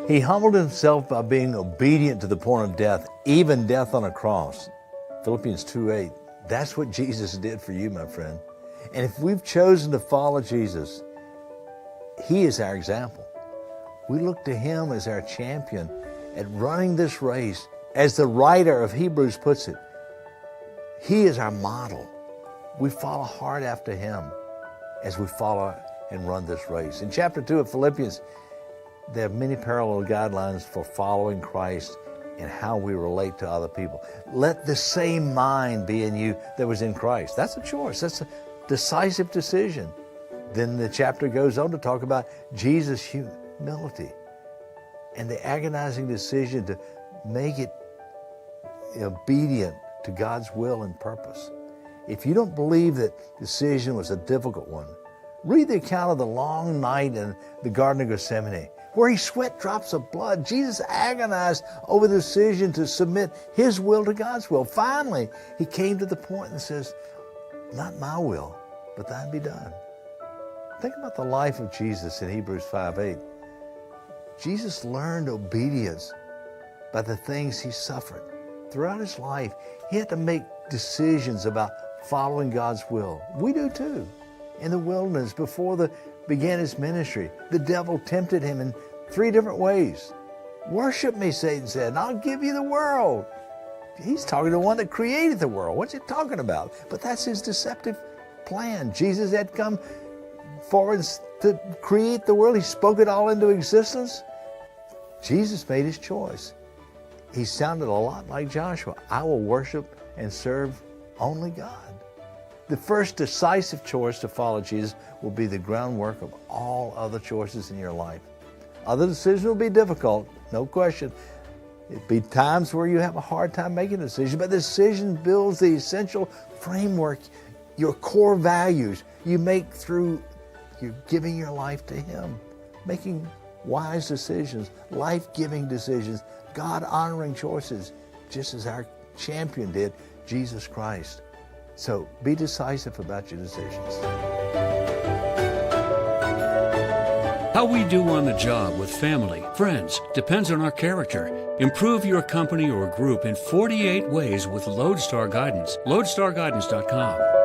He humbled himself by being obedient to the point of death, even death on a cross. Philippians 2:8. That's what Jesus did for you, my friend. And if we've chosen to follow Jesus, He is our example. We look to Him as our champion at running this race. As the writer of Hebrews puts it, He is our model. We follow hard after Him as we follow and run this race. In chapter 2 of Philippians, there are many parallel guidelines for following Christ and how we relate to other people. Let the same mind be in you that was in Christ. That's a choice. That's a decisive decision. Then the chapter goes on to talk about Jesus' humility and the agonizing decision to make it obedient to God's will and purpose. If you don't believe that decision was a difficult one, read the account of the long night in the Garden of Gethsemane, where He sweat drops of blood. Jesus agonized over the decision to submit His will to God's will. Finally, He came to the point and says, not my will, but thine be done. Think about the life of Jesus in Hebrews 5:8. Jesus learned obedience by the things He suffered. Throughout His life, He had to make decisions about following God's will. We do too. In the wilderness, before began His ministry, the devil tempted Him in 3 different ways. Worship me, Satan said, and I'll give you the world. He's talking to the one that created the world. What's He talking about? But that's His deceptive plan. Jesus had come forward to create the world. He spoke it all into existence. Jesus made His choice. He sounded a lot like Joshua. I will worship and serve only God. The first decisive choice to follow Jesus will be the groundwork of all other choices in your life. Other decisions will be difficult, no question. It'll be times where you have a hard time making a decision, but the decision builds the essential framework, your core values you make through you giving your life to Him, making wise decisions, life-giving decisions, God-honoring choices, just as our champion did, Jesus Christ. So be decisive about your decisions. How we do on the job with family, friends, depends on our character. Improve your company or group in 48 ways with Lodestar Guidance. LodestarGuidance.com.